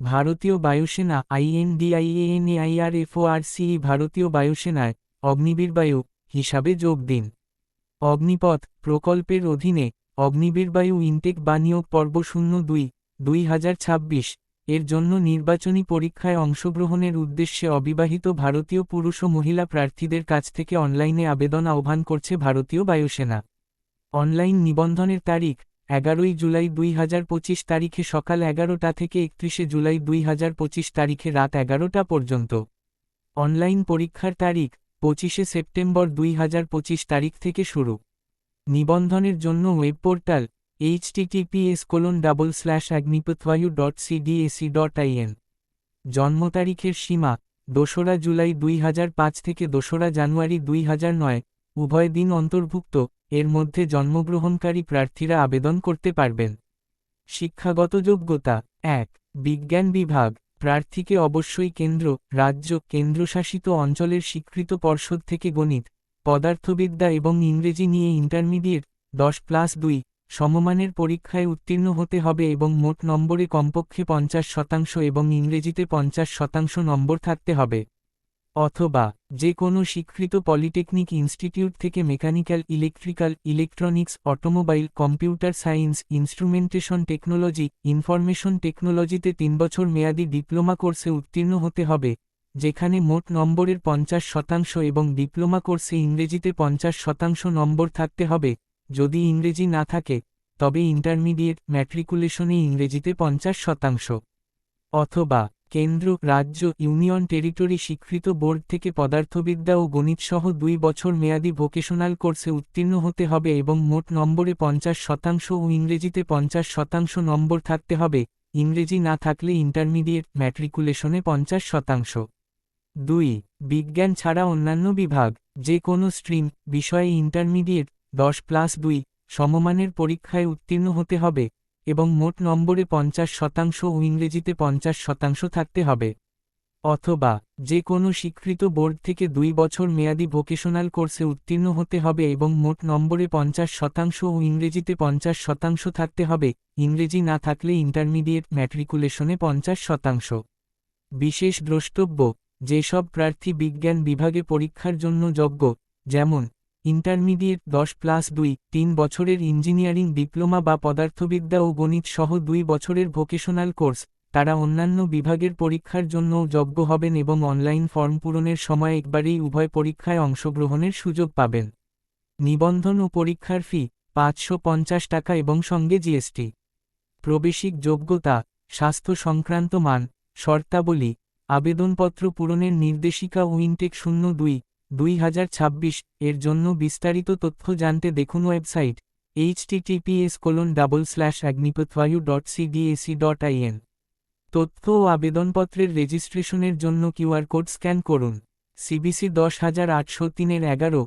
ভারতীয় বায়ুসেনা INDIANAIRFORCE ভারতীয় বায়ুসেনায় অগ্নিবীরবায়ু হিসাবে যোগ দিন। অগ্নিপথ প্রকল্পের অধীনে অগ্নিবীরবায়ু ইনটেক বা নিয়োগ পর্ব 02-2026 এর জন্য নির্বাচনী পরীক্ষায় অংশগ্রহণের উদ্দেশ্যে অবিবাহিত ভারতীয় পুরুষ ও মহিলা প্রার্থীদের কাছ থেকে অনলাইনে আবেদন আহ্বান করছে ভারতীয় বায়ুসেনা। অনলাইন নিবন্ধনের তারিখ 11 জুলাই 2025 তারিখে সকাল 11টা থেকে 31 জুলাই 2025 তারিখে রাত 11টা পর্যন্ত। অনলাইন পরীক্ষার তারিখ 25 সেপ্টেম্বর 2025 তারিখ থেকে শুরু। নিবন্ধনের জন্য ওয়েব পোর্টাল https://agnipatvayu.cdac.in। জন্ম তারিখের সীমা 2রা জুলাই 2005 থেকে 2রা জানুয়ারি 2009, উভয় দিন অন্তর্ভুক্ত। এর মধ্যে জন্মগ্রহণকারী প্রার্থীরা আবেদন করতে পারবেন। শিক্ষাগত যোগ্যতা 1. বিজ্ঞান বিভাগ। প্রার্থীকে অবশ্যই কেন্দ্র, রাজ্য, কেন্দ্রশাসিত অঞ্চলের স্বীকৃত পর্ষদ থেকে গণিত, পদার্থবিদ্যা এবং ইংরেজি নিয়ে ইন্টারমিডিয়েট 10+2 সমমানের পরীক্ষায় উত্তীর্ণ হতে হবে এবং মোট নম্বরে কমপক্ষে 50% এবং ইংরেজিতে 50% নম্বর থাকতে হবে। অথবা যে কোনো স্বীকৃত পলিটেকনিক ইনস্টিটিউট থেকে mechanical, electrical, electronics, automobile, computer science, instrumentation technology, information টেকনোলজিতে 3 বছর মেয়াদী ডিপ্লোমা কোর্সে উত্তীর্ণ হতে হবে, যেখানে মোট নম্বরের 50% এবং ডিপ্লোমা কোর্সে ইংরেজিতে 50% নম্বর থাকতে হবে। যদি ইংরেজি না থাকে, তবে ইন্টারমিডিয়েট ম্যাট্রিকুলেশনে ইংরেজিতে 50%। অথবা কেন্দ্র, রাজ্য, ইউনিয়ন টেরিটরি স্বীকৃত বোর্ড থেকে পদার্থবিদ্যা ও গণিতসহ 2 বছর মেয়াদী ভোকেশনাল কোর্সে উত্তীর্ণ হতে হবে এবং মোট নম্বরে 50% ও ইংরেজিতে 50% নম্বর থাকতে হবে। ইংরেজি না থাকলে ইন্টারমিডিয়েট ম্যাট্রিকুলেশনে 50%। 2. বিজ্ঞান ছাড়া অন্যান্য বিভাগ। যে কোনো স্ট্রিম, বিষয়ে ইন্টারমিডিয়েট 10+2 সমমানের পরীক্ষায় উত্তীর্ণ হতে হবে এবং মোট নম্বরে 50% ও ইংরেজিতে 50% থাকতে হবে। অথবা যে কোনো স্বীকৃত বোর্ড থেকে 2 বছর মেয়াদী ভোকেশনাল কোর্সে উত্তীর্ণ হতে হবে এবং মোট নম্বরে 50% ও ইংরেজিতে 50% থাকতে হবে। ইংরেজি না থাকলে ইন্টারমিডিয়েট ম্যাট্রিকুলেশনে 50%। বিশেষ দ্রষ্টব্য: যেসব প্রার্থী বিজ্ঞান বিভাগে পরীক্ষার জন্য যোগ্য, যেমন ইন্টারমিডিয়েট 10+2 3 বছরের ইঞ্জিনিয়ারিং ডিপ্লোমা বা পদার্থবিদ্যা ও গণিত সহ 2 বছরের ভোকেশনাল কোর্স, তারা অন্যান্য বিভাগের পরীক্ষার জন্যও যোগ্য হবেন এবং অনলাইন ফর্ম পূরণের সময় একবারেই উভয় পরীক্ষায় অংশগ্রহণের সুযোগ পাবেন। নিবন্ধন ও পরীক্ষার ফি 550 টাকা এবং সঙ্গে জিএসটি। প্রবেশিক যোগ্যতা: স্বাস্থ্য সংক্রান্ত মান, শর্তাবলী, আবেদনপত্র পূরণের নির্দেশিকা ও ইনটেক 02-2026 এর জন্য বিস্তারিত তথ্য জানতে দেখুন ওয়েবসাইট https://agnipatvayu.cdac.in। তথ্য ও আবেদনপত্রের রেজিস্ট্রেশনের জন্য কিউআর কোড স্ক্যান করুন। CBC 10803-11-00